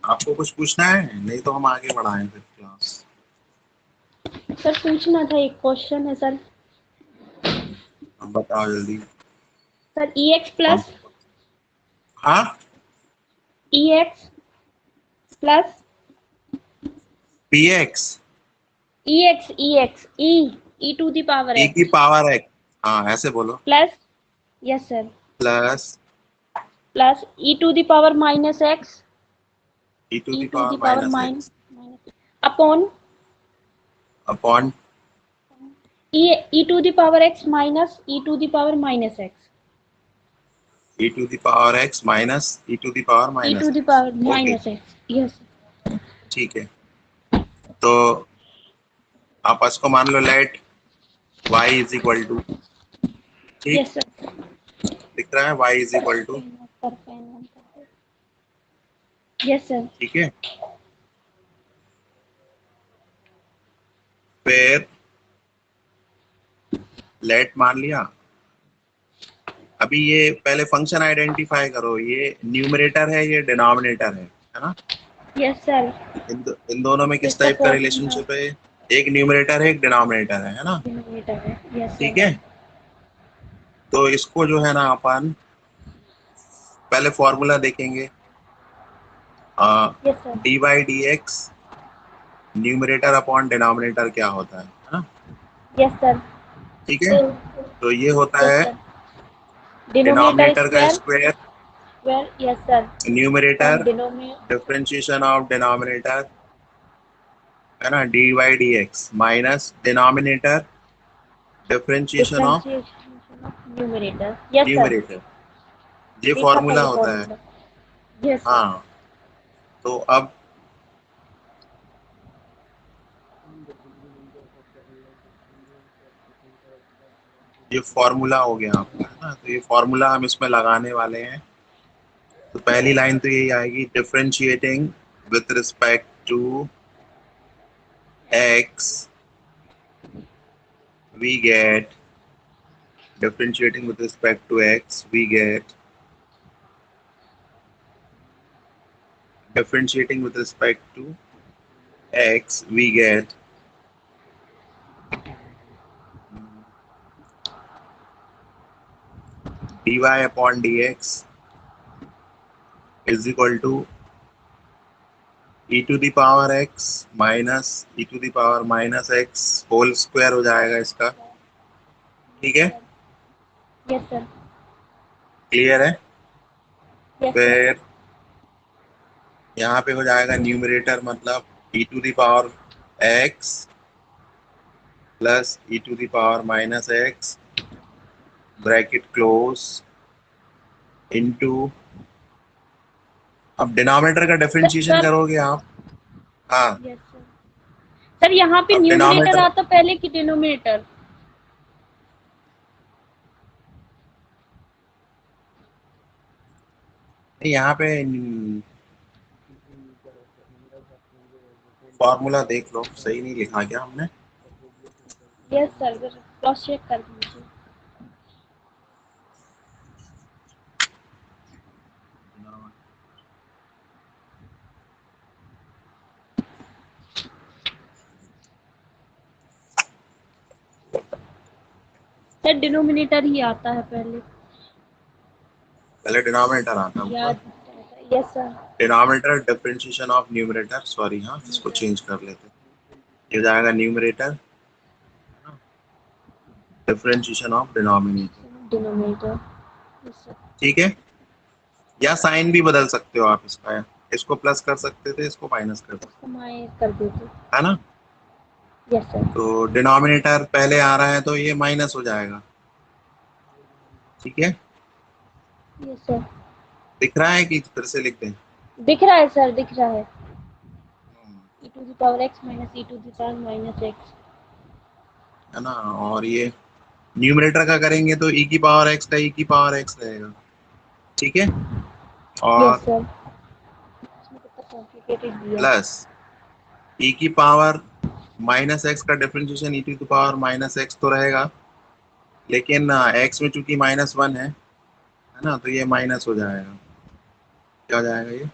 आपको कुछ पूछना है? नहीं तो हम आगे बढ़ाएं फिर क्लास। सर पूछना था, एक क्वेश्चन है सर। बताओ जल्दी। सर EX कौन? प्लस हाँ, EX plus px EX E to the power e की X पावर x। हाँ, ऐसे बोलो। Plus, yes sir, plus plus E to the power minus X e to E the to power the power minus x minus upon upon E to the power X minus E to the power minus X e to the power x minus e to the power E minus to the x। Power okay, minus X, yes ठीक है। तो आप इसको मान लो let y is equal to, ठीक, yes sir. दिख रहा है y is equal to, yes sir. ठीक है। फिर लेट मान लिया। अभी ये पहले फंक्शन आइडेंटिफाई करो, ये न्यूमरेटर है, ये डिनोमिनेटर है ना? Yes sir. इन दोनों में किस इसका टाइप का फॉर्मूला रिलेशनशिप है? एक न्यूमरेटर है, एक डिनोमिनेटर है ना? डिनोमिनेटर है, यस ठीक सर। है। तो इसको जो है ना अपन पहले फॉर्मूला देखेंगे। Yes sir. D by d x numerator upon denominator क्या होता है ना? Yes sir. ठीक है। तो ये होता यस है सर। डिनोमिनेटर डिनोमिनेटर का square square, square, yes sir. Numerator and denominator, differentiation of denominator, है ना, D by d x minus denominator differentiation of differentiation of numerator, yes sir. Numerator. ये देखा था फॉर्मूला ये होता है। Formula, yes sir. हाँ, तो अब ये फॉर्मूला हो गया आपका, है ना? तो ये फॉर्मूला हम इसमें लगाने वाले हैं। तो पहली लाइन तो यही आएगी, differentiating with respect to x we get, differentiating with respect to x we get, differentiating with respect to x we get dy upon dx is equal to e to the power x minus e to the power minus x whole square हो जाएगा इसका। ठीक है, yes sir. Clear है? Yes sir. फिर यहाँ पे हो जाएगा न्यूमरेटर मतलब e to the power x plus e to the power minus x bracket close into, अब डिनोमिनेटर का डिफरेंशिएशन सर, करोगे आप। हाँ, यस सर। सर यहाँ पे अब न्यूमरेटर डिनोमिनेटर, आता पहले कि डिनोमिनेटर? यहाँ पे फॉर्मूला देख लो, सही नहीं लिखा क्या हमने? यस सर, क्रॉस चेक कर दीजिए। सर डिनोमिनेटर ही आता है पहले, पहले डिनोमिनेटर आता है ऊपर। याद, yes sir. Denominator differentiation of numerator, sorry, हाँ इसको चेंज कर लेते हैं। ये हो जाएगा numerator differentiation of denominator. Denominator, yes sir. ठीक है, या साइन भी बदल सकते हो आप इसका, इसको प्लस कर सकते थे, इसको माइनस कर सकते, इसको माइनस कर दीजिए, है ना? Yes sir. तो डिनोमिनेटर पहले आ रहा है तो ये माइनस हो जाएगा। ठीक है, यस सर। दिख रहा है कि फिर से लिख दें? दिख रहा है सर, दिख रहा है। e to the power x minus e to the power minus x, है ना? और ये न्यूमरेटर का करेंगे तो e की पावर x का e की पावर x रहेगा। ठीक है, यस और सर। इसमें कितना कॉम्प्लिकेटेड दिया। प्लस e की पावर माइनस एक्स का differentiation e to power minus x तो रहेगा, लेकिन x में चूंकि -1 है ना, तो ये माइनस हो जाएगा। क्या हो जाएगा ये?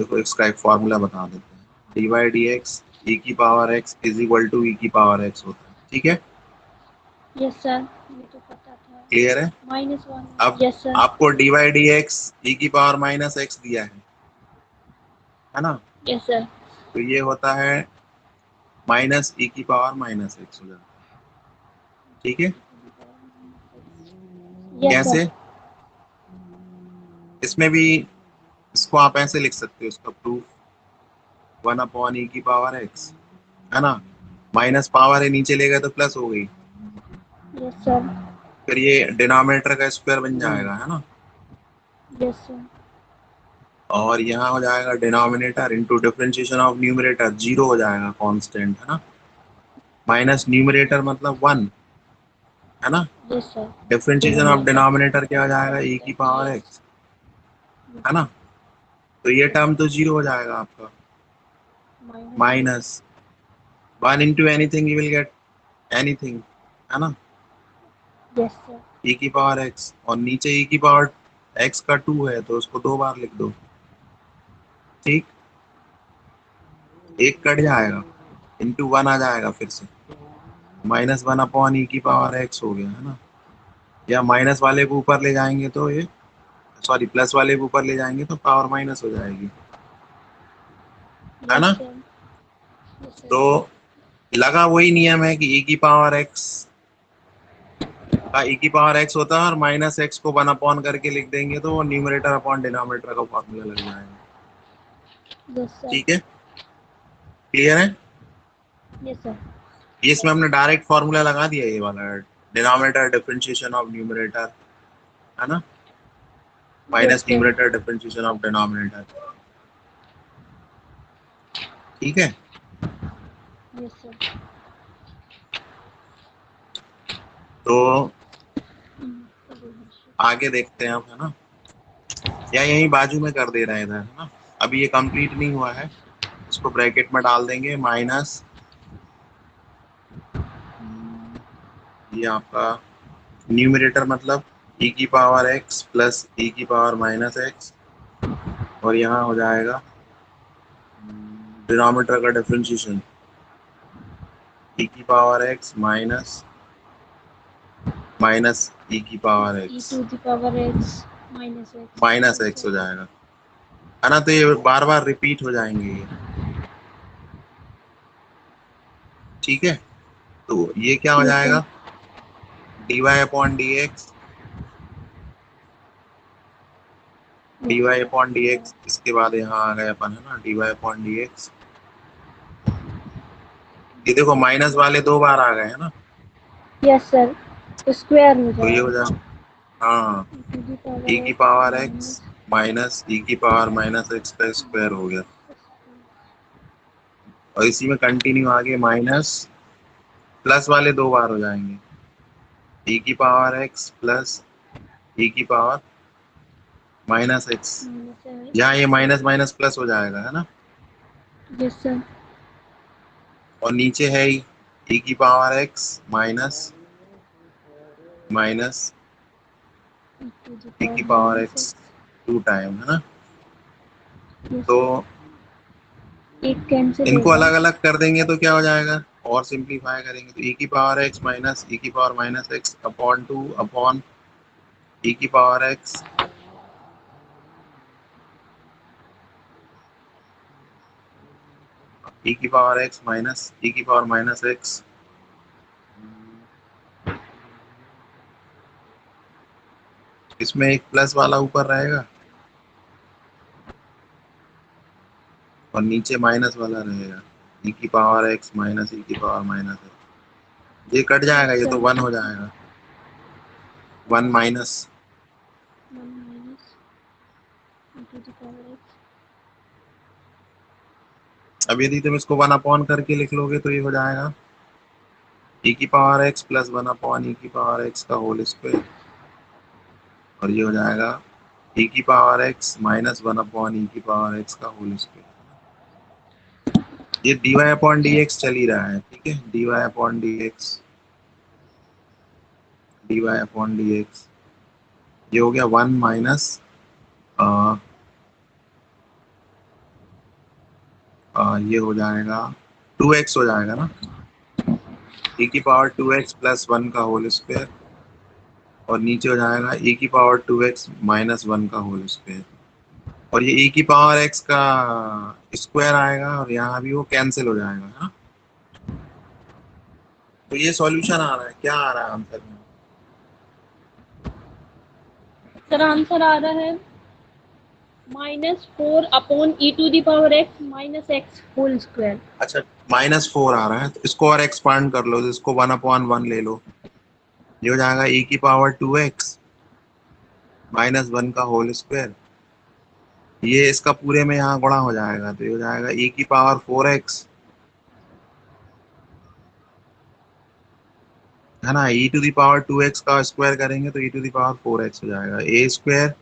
देखो इसका एक फॉर्मूला बता देते हैं, D Y D X E की power X is equal to E की पावर एक्स होता है, ठीक है, यस सर, ये तो पता था। क्लियर है। -1। अब यस सर। आपको D Y D X E की पावर माइनस एक्स दिया है ना, यस सर। तो ये होता है माइनस ई की पावर माइनस एक्स हो जाता है, ठीक है। Yes sir. कैसे, इसमें भी इसको आप ऐसे लिख सकते हो, इसका प्रूफ 1 अपॉन ई की पावर एक्स, है ना, माइनस पावर है नीचे ले गए तो प्लस हो गई, यस सर। फिर ये डिनोमिनेटर का स्क्वायर बन जाएगा, है ना, यस सर। और यहाँ हो जाएगा denominator into differentiation of numerator, zero हो जाएगा कांस्टेंट, है ना, माइनस न्यूमरेटर मतलब 1, है ना, yes sir. Differentiation of denominator क्या हो जाएगा ई की पावर एक्स, है ना, तो ये टर्म तो जीरो हो जाएगा आपका, minus 1 into anything you will get anything, है ना, यस सर। ई की पावर एक्स, और नीचे ई की पावर एक्स का 2 है तो उसको 2 बार लिख दो, ठीक, एक कट जाएगा, इंटू 1 आ जाएगा फिर से, -1 अपॉन ई की पावर एक्स हो गया, है ना, या माइनस वाले को ऊपर ले जाएंगे तो ये, सॉरी प्लस वाले को ऊपर ले जाएंगे तो पावर माइनस हो जाएगी, है यस ना, सर। यस तो सर। लगा वही नियम है कि ई की पावर एक्स का ई की पावर एक्स होता है और माइनस एक्स को 1 अपॉन करके लिख देंगे तो न्यूमरेटर अपॉन डिनोमिनेटर का फॉर्मूला लग जाएगा, यस सर। ठीक है, क्लियर है। Yes sir. ये इसमें हमने डायरेक्ट फॉर्मूला लगा दिया, ये वाला डिनोमिनेटर डिफरेंशिएशन ऑफ न्यूमरेटर, है ना, yes minus sir. Numerator differentiation of denominator, ठीक है। Yes sir. तो आगे देखते हैं अब, है ना, या यही बाजू में कर दे रहे हैं इधर, है ना, अभी ये कंप्लीट नहीं हुआ है, इसको ब्रैकेट में डाल देंगे माइनस, ये आपका न्यूमरेटर मतलब ई की पावर एक्स प्लस ई की पावर माइनस एक्स, और यहाँ हो जाएगा डिनोमिनेटर का डिफरेंशिएशन ई की पावर एक्स माइनस माइनस ई की power e x to the power x minus x. Minus yes x हो सर। जाएगा, है ना, तो ये बार बार रिपीट हो जाएंगे ये, ठीक है, तो ये क्या हो यस सर। जाएगा d Y upon d x, d yes y sir. Upon d x, इसके बाद यहाँ आ गए अपन, है ना, d Y upon d x, ये देखो माइनस वाले 2 बार आ गए, है ना, यस सर, स्क्वायर हो तो ये हो जाएगा। जाए, हाँ, E to the E power की X power x minus. Minus ई की पावर माइनस एक्स का स्क्वायर हो गया, और इसी में कंटिन्यू आगे माइनस प्लस वाले 2 बार हो जाएंगे, ई की पावर एक्स प्लस ई की पावर माइनस एक्स, यहाँ ये माइनस माइनस प्लस हो जाएगा, है ना, यस सर। और नीचे है ई की power x minus minus E to the E power की power minus X X. 2 time, है ना, यस तो सर। एक कैंसिल इनको होगा। अलग अलग कर देंगे तो क्या हो जाएगा, और सिंप्लीफाई करेंगे तो ई की पावर एक्स माइनस ई की power minus X upon 2 upon ई की पावर एक्स ई की पावर एक्स माइनस ई की पावर माइनस एक्स, इसमें एक प्लस वाला ऊपर रहेगा और नीचे माइनस वाला रहेगा, ई की पावर एक्स माइनस ई की पावर माइनस एक्स, ये कट जाएगा, यस ये तो सर। 1 हो जाएगा, 1 minus, 1 minus E to the power x. अब यदि तुम इसको 1 अपॉन करके लिख लोगे तो ये हो जाएगा ई की पावर एक्स प्लस 1 अपॉन ई की पावर एक्स का होल स्क्वायर, और ये हो जाएगा ई की पावर एक्स माइनस 1 अपॉन ई की पावर एक्स का होल स्क्वायर, ये d Y upon d x चल ही रहा है, ठीक है, d Y upon d x, d Y upon d x, ये हो गया 1 माइनस ये हो जाएगा 2x हो जाएगा ना, e की पावर 2x प्लस 1 का होल स्क्वायर, और नीचे हो जाएगा e की पावर 2x माइनस 1 का होल स्क्वायर, और ये e की पावर x का स्क्वायर आएगा और यहाँ भी वो कैंसिल हो जाएगा, है ना। तो ये सॉल्यूशन आ रहा है, क्या आ रहा है आंसर में? सर आंसर आ रहा है -4/e⁻x minus x whole square. अच्छा, -4 आ रहा है, तो इसको और एक्सपांड कर लो, तो इसको 1/1 ले लो, ये हो जाएगा e की पावर 2x माइनस 1 का होल स्क्वायर, ये इसका पूरे में यहाँ गुणा हो जाएगा, तो ये हो जाएगा e की पावर 4x, है ना। e⁻² का स्क्वायर करेंगे तो e⁻4x हो जाएगा, a स्क्वायर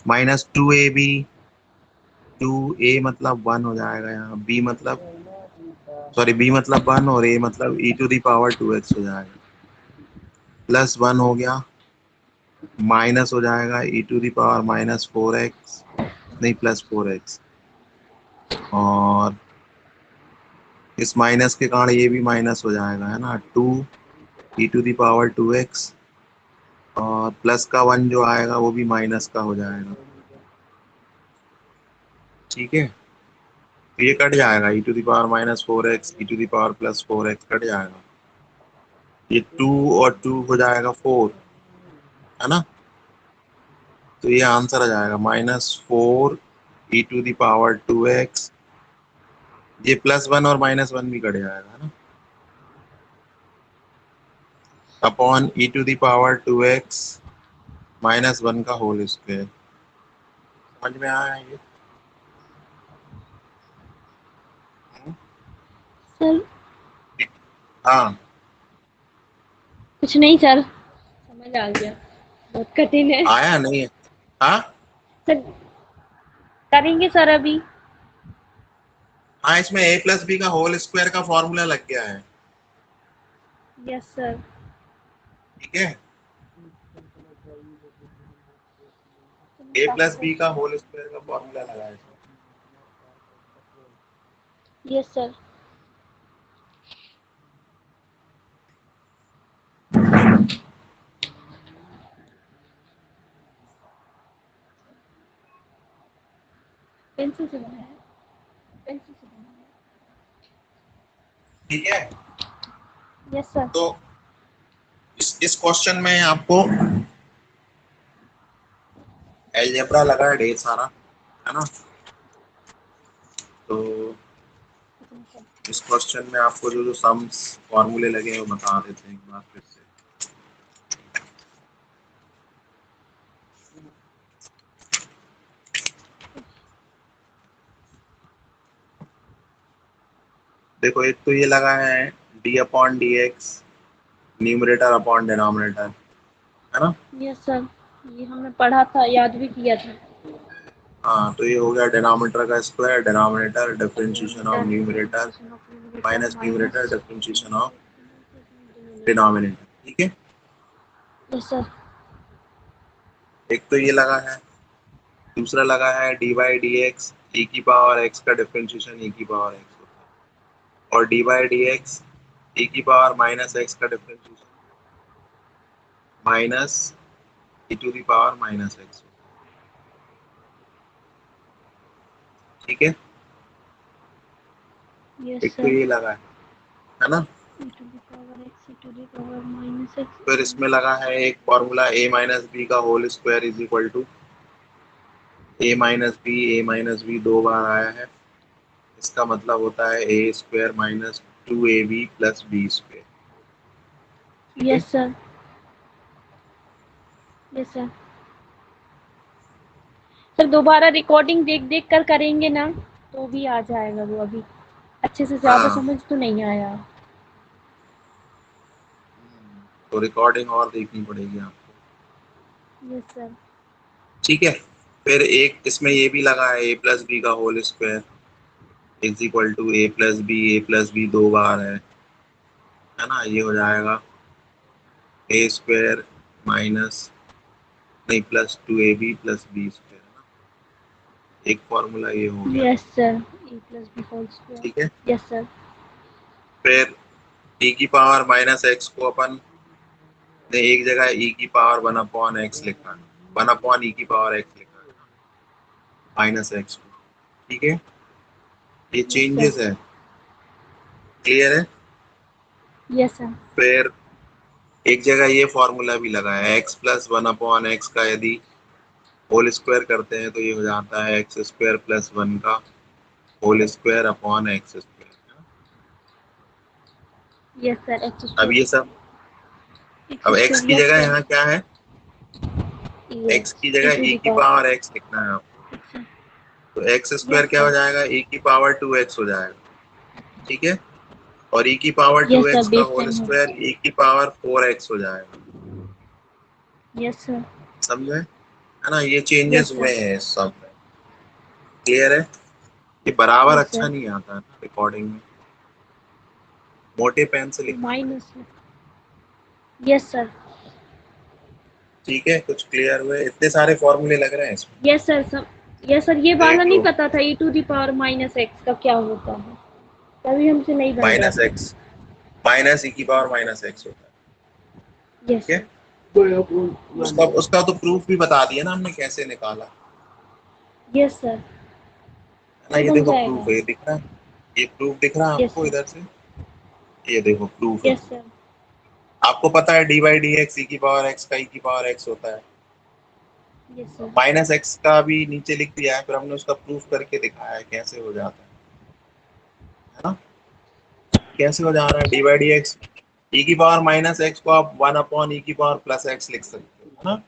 -2ab, 2a मतलब 1 हो जाएगा यहाँ, b मतलब b मतलब 1 और a मतलब e⁻2x हो जाएगा, प्लस 1 हो गया, माइनस हो जाएगा e⁻−4x, नहीं प्लस 4x, और इस माइनस के कारण ये भी माइनस हो जाएगा, है ना, 2e⁻2x, और प्लस का 1 जो आएगा वो भी माइनस का हो जाएगा, ठीक है। तो ये कट जाएगा, e⁻−4x, e⁻+4x कट जाएगा, ये 2 और 2 हो जाएगा 4, है ना। तो ये आंसर आ जाएगा -4 e⁻²x, ये +1 और -1 भी कट जाएगा, है ना, अपॉन e⁻2x -1 का होल स्क्वायर। समझ में आया ये? सर हाँ, कुछ नहीं सर, समझ आ गया, बहुत कठिन है। आया नहीं है? हाँ सर करेंगे सर अभी। हाँ, इसमें a+b का होल स्क्वायर का फॉर्मूला लग गया है, यस सर। ठीक है। a+b का होल स्क्वायर का फॉर्मूला लगा है। Yes sir. पेंसिल से बनाया है, पेंसिल से बनाया ठीक है, है। Yes sir. तो इस क्वेश्चन में आपको एलजेब्रा लगा है ढेर सारा, है ना। तो इस क्वेश्चन में आपको जो जो सम्स फॉर्मूले लगे हैं वो बता देते हैं एक बार फिर से। देखो, एक तो ये लगा है d/dx न्यूमरेटर अपॉन डिनोमिनेटर, है ना। यस सर, ये हमने पढ़ा था, याद भी किया था। हाँ, तो ये हो गया डिनोमिनेटर का square, denominator differentiation of numerator minus numerator differentiation of denominator, ठीक है। Yes sir. एक तो ये लगा है, दूसरा लगा है d/dx e की पावर x का डिफरेंशिएशन e की पावर x होता है, और d/dx e की पावर -x का डिफरेंशिएशन माइनस e⁻−x होता है, ठीक है। यस एक तो सर। ये लगा है ना। e⁻x फिर इसमें लगा है एक फॉर्मूला a-b का whole square is equal to a-b दो बार आया है, इसका मतलब होता है a² minus 2ab plus b square, ठीक है। Yes sir. Yes sir. Sir दोबारा रिकॉर्डिंग देख देख कर करेंगे ना तो भी आ जाएगा वो, अभी अच्छे से ज्यादा हाँ, समझ तो नहीं आया। तो रिकॉर्डिंग और देखनी पड़ेगी आपको, यस सर। ठीक है। फिर एक इसमें ये भी लगा है a+b का whole square is equal to a+b दो बार है ना, ये हो जाएगा a² माइनस नहीं plus 2ab plus b square, है ना। एक फॉर्मूला ये हो गया, यस सर, ए प्लस बी होल स्क्वायर। ठीक है। Yes sir. फिर e की पावर माइनस एक्स को अपन ने एक जगह e की पावर 1/x लिखा है, 1/e की पावर x लिखा है ना, माइनस एक्स को, ठीक है। ये यस चेंजेस सर। है, क्लियर है। Yes sir. फिर एक जगह ये फॉर्मूला भी लगा है, x प्लस 1/x का यदि होल स्क्वायर करते हैं तो ये हो जाता है एक्स स्क्वायर प्लस 1 का whole square upon x square, है ना। यस सर, एक्स अब ये सब, अब x स्क्वायर। की यस जगह सर। यहाँ क्या है, x की ई जगह टू e द की पावर x लिखना है आपको। पावर। तो एक्स स्क्वायर यस क्या हो सर। जाएगा, e की पावर 2x हो जाएगा, ठीक है। और e की पावर यस सर, 2x का बेस होल 10 है। स्क्वायर e की पावर 4x हो जाएगा, यस सर। समझे, है ना। ये चेंजेस यस सर। हुए हैं सब में, क्लियर है। ये बराबर यस अच्छा सर। नहीं आता है ना रिकॉर्डिंग में, मोटे पेन से लिखना माइनस। पड़ेगा, यस सर। ठीक है। कुछ क्लियर हुए, इतने सारे फॉर्मूले लग रहे हैं इसमें, यस सर सब। यस सर, ये वाला देख नहीं लो। पता था E to the power minus x का क्या होता है, तभी हमसे नहीं बन रहा माइनस था। एक्स, माइनस ई की पावर माइनस एक्स होता है, यस ठीक है। सर। उसका उसका तो प्रूफ भी बता दिया ना हमने कैसे निकाला, यस सर। है ना। ये ये बन देखो जाएगा। प्रूफ है, ये दिख रहा है, ये प्रूफ दिख रहा है यस आपको सर। इधर से, ये देखो प्रूफ है यस पूरा। सर। आपको पता है D by d X E की पावर एक्स का ई की पावर एक्स होता है, यस सर। माइनस एक्स का भी नीचे लिख दिया है, फिर हमने उसका प्रूफ करके दिखाया है कैसे हो जाता है ना। कैसे हो जा रहा है, D by d X E की पावर माइनस एक्स को आप 1/e की पावर प्लस एक्स लिख सकते हो, है ना,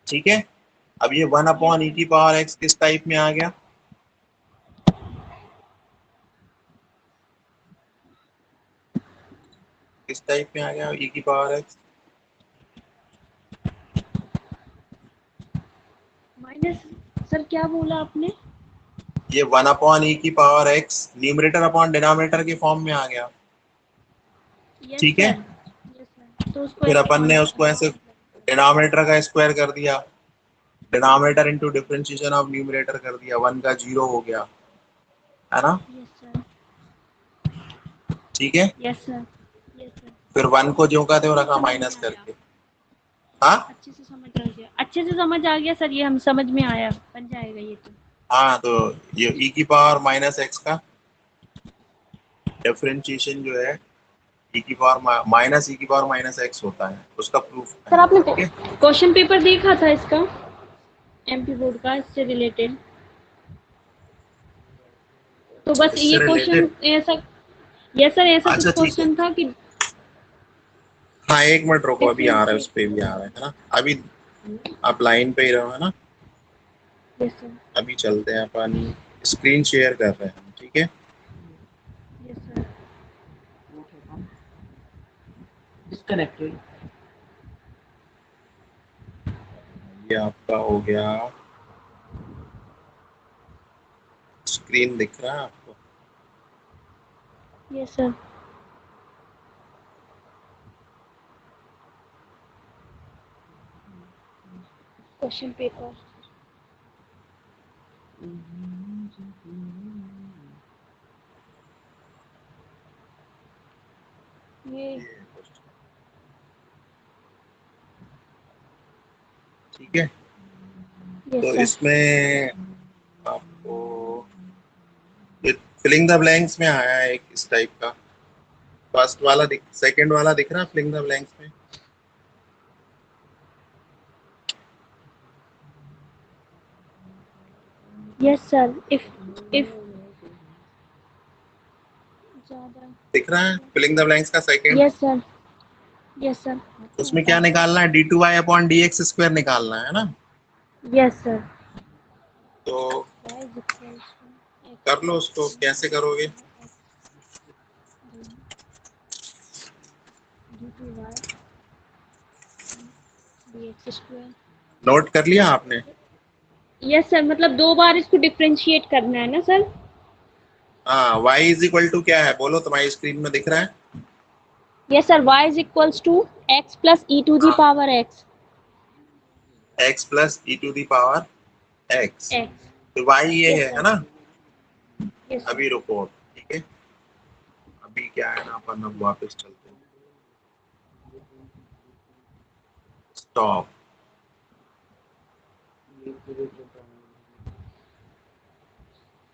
ठीक है। अब ये वन यस अपॉन ई सर। की पावर एक्स किस टाइप में आ गया, किस टाइप में आ गया ई की पावर एक्स, माइनस। सर क्या बोला आपने? ये 1/e की power x numerator upon denominator के फॉर्म में आ गया, यस ठीक है। सर। यस सर, तो उसको फिर ऐसे अपन ने उसको ऐसे डिनोमिनेटर का स्क्वायर कर दिया, denominator into differentiation of numerator कर दिया, 1 का 0 हो गया, है ना, यस सर। ठीक है। Yes sir. Yes sir. फिर 1 को ज्यों का त्यों रखा समझ में माइनस आया। करके, हाँ। अच्छे से समझ आ गया, अच्छे से समझ आ गया सर, ये हम समझ में आया, बन जाएगा ये तो। हाँ तो ये ई की पावर माइनस एक्स का डिफरेंशिएशन जो है ई की पावर माइनस ई की पावर माइनस एक्स होता है, उसका प्रूफ है, सर आपने ठीक है। क्वेश्चन पेपर देखा था इसका, एमपी बोर्ड का, इससे रिलेटेड? तो बस ये इससे क्वेश्चन रिलेटेड, ऐसा। यस सर, ऐसा कुछ अच्छा ठीक है। क्वेश्चन था कि हाँ एक मिनट रुको, अभी आ रहा है, उस डिफरेंशिएट। पे भी आ रहा है ना अभी। आप लाइन पे ही रहो, है ना। Yes sir. अभी चलते हैं अपन, स्क्रीन शेयर कर रहे हैं, ठीक है। Yes sir. डिस्कनेक्टेड। ये आपका हो गया, स्क्रीन दिख रहा है आपको, यस सर। Question paper. ये। ये ठीक है। यस तो सर। इसमें आपको फिलिंग द ब्लैंक्स में आया है एक इस टाइप का, फर्स्ट वाला दिख, सेकंड वाला दिख रहा है फिलिंग द ब्लैंक्स में, यस सर, इफ ज्यादा। दिख रहा है फिलिंग द ब्लैंक्स का second. Yes sir. Yes sir. उसमें क्या निकालना है, d two y upon d x square निकालना है ना। Yes sir. तो y is equals to x कर लो उसको, कैसे करोगे, due to y dx square। Note कर लिया आपने। यस सर, मतलब दो बार इसको डिफरेंशिएट करना है ना सर? हाँ y इज इक्वल टू क्या है बोलो, तुम्हारी स्क्रीन में दिख रहा है। Yes sir, y is equals to x plus e to the हाँ power x। x plus e to the power x, x. तो वाई ये Yes, है ना। Yes sir. अभी रुको, ठीक है, अभी क्या है ना, अपन अब वापस चलते हैं, स्टॉप।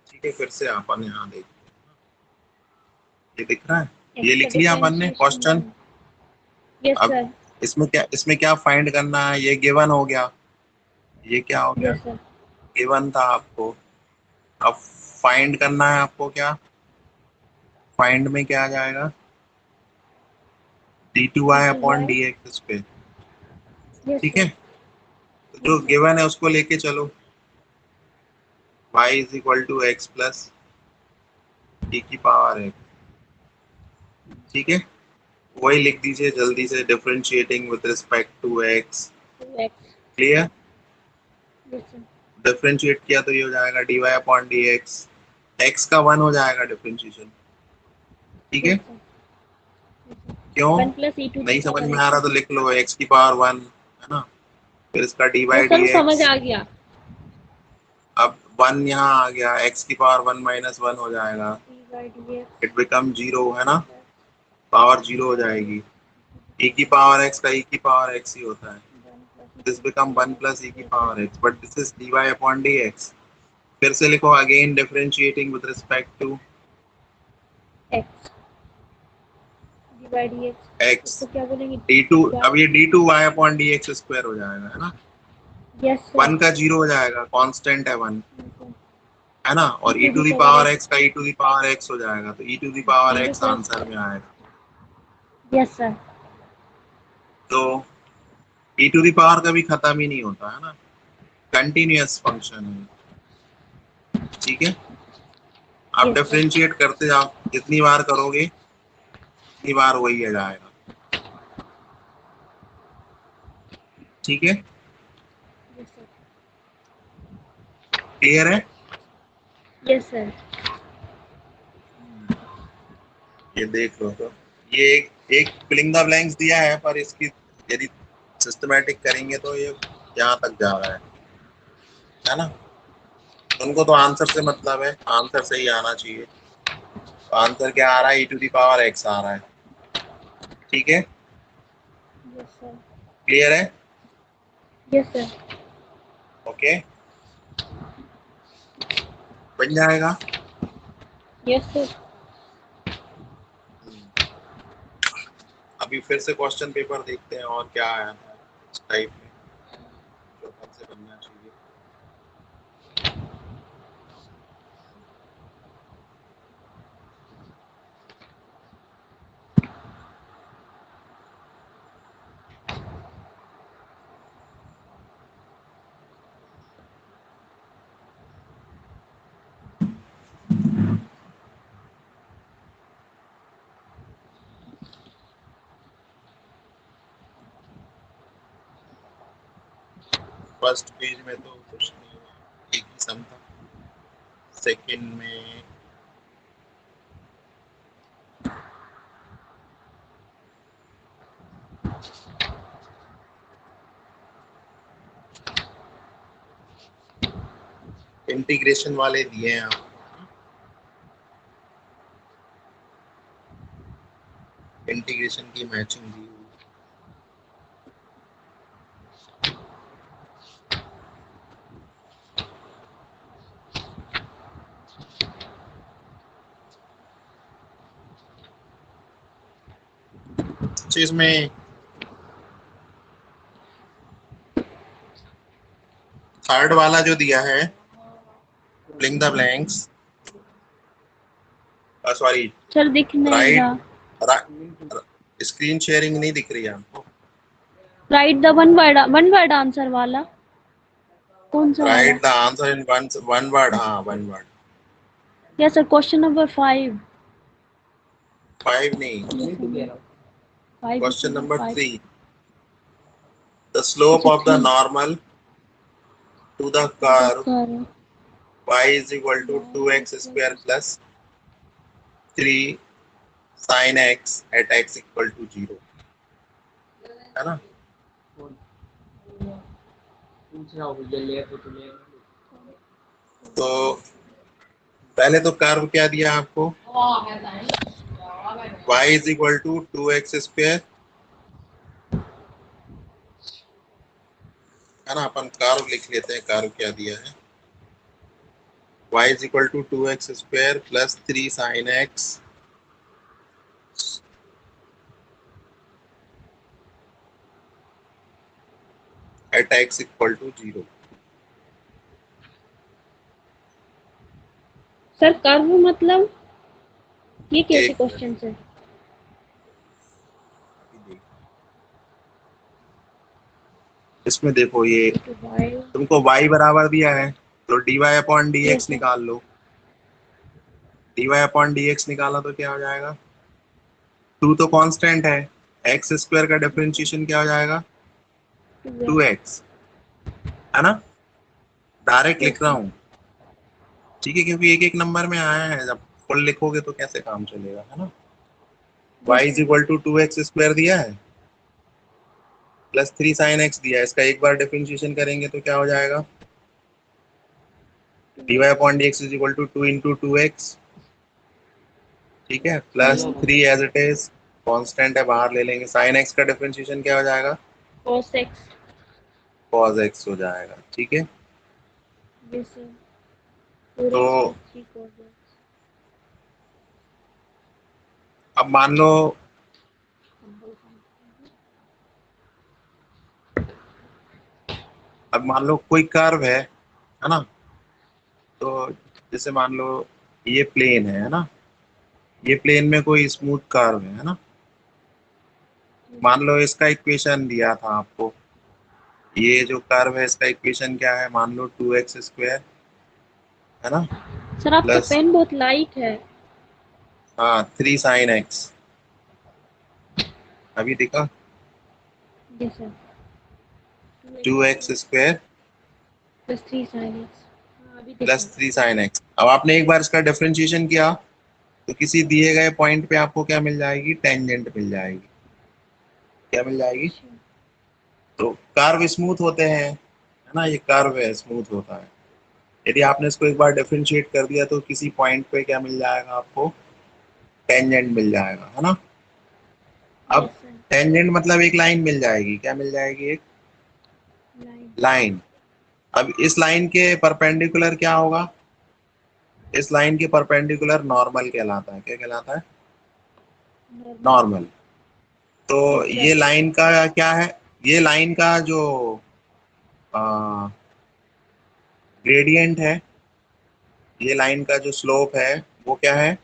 ठीक है, फिर से अपन यहाँ देखते हैं, ये दिख रहा है, ये लिख लिया अपन ने क्वेश्चन। यस अब सर। इसमें क्या फाइंड करना है, ये गिवन हो गया, ये क्या हो गया, यस सर। गिवन था आपको। अब फाइंड करना है आपको, क्या फाइंड में क्या आ जाएगा, d two y upon d x इस पे, यस ठीक सर। है। तो जो गिवन है उसको लेके चलो, y is equal to x plus t की पावर एक्स, ठीक है। वही लिख दीजिए जल्दी से, differentiating with respect to x, x. Clear. Yes sir. Differentiate किया तो ये हो जाएगा d Y upon d x, x का 1 हो जाएगा डिफरेंशिएशन, ठीक है। Yes sir. क्यों 1 प्लस ई टू दी नहीं समझ पावर में आ रहा तो एक्स। लिख लो एक्स की पावर 1, है ना, फिर इसका d yes y sir d समझ एक्स। आ गया। अब 1 यहाँ आ गया, एक्स की पावर 1 माइनस 1 हो जाएगा, d by d x. It become 0, है ना, पावर 0 हो जाएगी। e की पावर x का e की पावर x ही होता है, दिस बिकम 1 प्लस e की power x, but this is dy upon dx। फिर से लिखो, again differentiating with respect to x. D by d x. x, इसको क्या बोलेंगे? d2, अब ये d2 y upon dx square हो जाएगा, है ना। Yes sir. 1 का 0 हो जाएगा, कांस्टेंट है 1, है ना, और e e to to the the power power x. x का e to the power x हो जाएगा, तो e to the power 0 x plus. Answer में आएगा। Yes sir. तो e टू दी पावर कभी खत्म ही नहीं होता, है ना, कंटिन्यूअस फंक्शन है, ठीक है। आप यस सर। डिफरेंशिएट करते जाओ, जितनी बार करोगे उतनी बार वही आ जाएगा, ठीक है, यस सर। क्लियर है। Yes sir. ये देख लो, तो ये एक फिलिंग द ब्लैंक्स दिया है, पर इसकी यदि सिस्टमैटिक करेंगे तो ये यहाँ तक जा रहा है ना। उनको तो आंसर से मतलब है, आंसर सही आना चाहिए, तो आंसर क्या आ रहा है, e to the power x आ रहा है, ठीक है, यस सर। क्लियर है, यस सर। ओके, बन जाएगा। Yes sir. अभी फिर से क्वेश्चन पेपर देखते हैं और क्या आया था इस टाइप में, जो अपन से बनना चाहिए। फर्स्ट पेज में तो कुछ नहीं हुआ, एक ही सम था, सेकंड में इंटीग्रेशन वाले दिए हैं आपको, इंटीग्रेशन की मैचिंग दी हुई है। चीज में थर्ड वाला जो दिया है, filling the blanks, sorry, sir दिख नहीं राइट, रहा। स्क्रीन शेयरिंग नहीं दिख रही है आपको, write the one word answer वाला कौन सा वाला? Write the answer in one word, हाँ one word, yes sir. Question number 5। 5 नहीं, नहीं तो कह रहा हूँ 5 is question number 5। 3, the slope अच्छा of the 3। Normal to the the curve curve y is equal to 2x square plus 3 sin x at x equal to 0, है ना। पूछ रहा हूँ जल्दी ले तो ले तो पहले तो कर्व क्या दिया आपको, y is equal to 2x², है ना। अपन कर्व लिख लेते हैं, कर्व क्या दिया है, y is equal to 2x² plus 3 sin x at x equal to 0। Sir curve मतलब ये कैसे एक मिनट, क्वेश्चन है? इसमें देखो ये तो y तुमको y बराबर दिया है, तो dy upon yes dx sir, निकाल लो। dy अपॉन dx निकाला तो क्या हो जाएगा, 2 तो कांस्टेंट है, x² का डिफरेंशिएशन क्या हो जाएगा, 2x 2x, है ना। डायरेक्ट यस लिख रहा सर, हूँ, ठीक है, क्योंकि एक एक नंबर में आया है, जब फुल लिखोगे तो कैसे काम चलेगा, है ना। y yes is sir, equal to 2x² दिया है प्लस 3 sin x दिया है, इसका एक बार डिफरेंशिएशन करेंगे तो क्या हो जाएगा, dy 2x upon dx is equal to 2 into 2x, ठीक है, plus 3 as it is, constant है बाहर ले लेंगे, sin x का डिफरेंशिएशन क्या हो जाएगा, cos x cos x हो जाएगा, ठीक है। यस सर, 4x तो plus 3 cos x। अब मान लो, अब मान लो कोई कर्व है ना, तो जैसे मान लो ये प्लेन है ना, ये प्लेन में कोई स्मूथ कर्व है ना, मान लो इसका इक्वेशन दिया था आपको, ये जो कर्व है इसका इक्वेशन क्या है, मान लो 2x², है ना, सर आपका प्लस, पेन बहुत लाइट है। हाँ 3 sin x, अभी दिखा, yes sir, 2x² plus 3 sin x। हाँ अभी प्लस देखा। 3 sin x। अब आपने एक बार इसका डिफरेंशिएशन किया तो किसी दिए गए पॉइंट पे आपको क्या मिल जाएगी, टेंजेंट मिल जाएगी, क्या मिल जाएगी, अच्छा तो कर्व स्मूथ होते हैं, है ना, ये कर्व है स्मूथ होता है, यदि आपने इसको एक बार डिफरेंशिएट कर दिया तो किसी पॉइंट पे क्या मिल जाएगा आपको, टेंजेंट मिल जाएगा, है ना। अब यस सर, टेंजेंट मतलब एक लाइन मिल जाएगी, क्या मिल जाएगी, एक लाइन लाइन। अब इस लाइन के परपेंडिकुलर क्या होगा, इस लाइन के परपेंडिकुलर नॉर्मल कहलाता है, क्या कहलाता है, नॉर्मल। नॉर्मल। तो यस ये सर, लाइन का क्या है, ये लाइन का जो ग्रेडियंट है, ये लाइन का जो स्लोप है वो क्या है,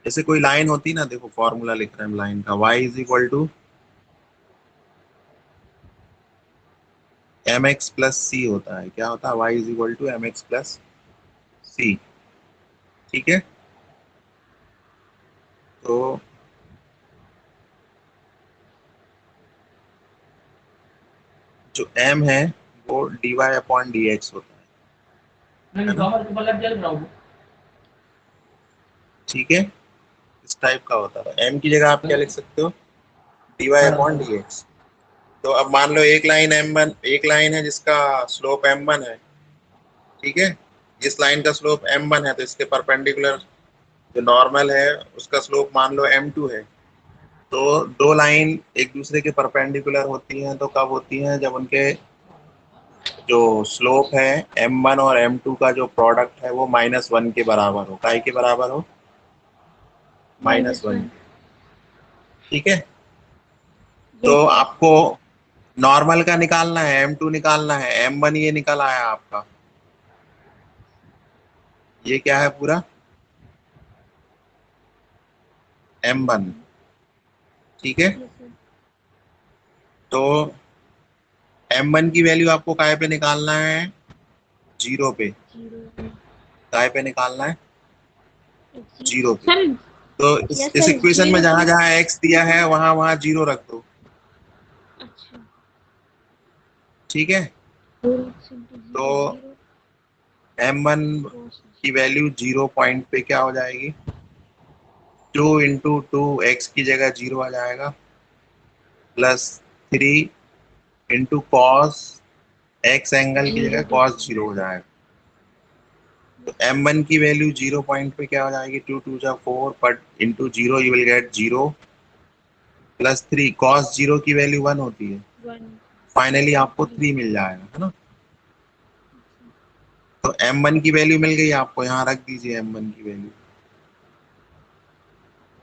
जैसे कोई लाइन होती ना, देखो फॉर्मूला लिख रहे हैं लाइन का, y is equal to M X plus C होता है, क्या होता है, y is equal to M X plus C, ठीक है। तो जो m है वो dy अपॉन डी एक्स होता है ना, ठीक है, इस टाइप का होता है। m की जगह आप क्या लिख सकते हो, dy अपॉन डी एक्स। तो अब मान लो एक लाइन m1, एक लाइन है जिसका स्लोप m1 है, ठीक है, जिस लाइन का स्लोप m1 है तो इसके परपेंडिकुलर जो नॉर्मल है उसका स्लोप मान लो m2 है। तो दो लाइन एक दूसरे के परपेंडिकुलर होती हैं तो कब होती हैं, जब उनके जो स्लोप है m1 और m2 का जो प्रोडक्ट है वो -1 के बराबर हो, काय के बराबर हो, -1 -1। के, ठीक है। तो यस सर, आपको नॉर्मल का निकालना है, m2 निकालना है, m1 ये निकल आया आपका, ये क्या है पूरा, m1, ठीक है। यस सर, तो m1 की वैल्यू आपको काय पे निकालना है, 0 पे, 0 काय पे निकालना है, 0 पे। सर। तो यस इस सर, इक्वेशन में 0 जहां टू। जहां x दिया है वहां वहां 0 रख दो, अच्छा, ठीक है। 4x into तो 0 0 m1 cos। की वैल्यू 0 पॉइंट पे क्या हो जाएगी, 2 इंटू 2 x की जगह 0 आ जाएगा, plus 3 into cos x angle की जगह 0 कॉस डिग्री। 0 हो जाएगा, तो m1 की वैल्यू 0 पॉइंट पे क्या हो जाएगी, 2 2 जा 4, but into 0 you will get 0 plus 3, cos 0 की वैल्यू 1 होती है, 1 फाइनली आपको 3 मिल जाएगा, है ना। तो m1 की वैल्यू मिल गई आपको, यहाँ रख दीजिए m1 की वैल्यू,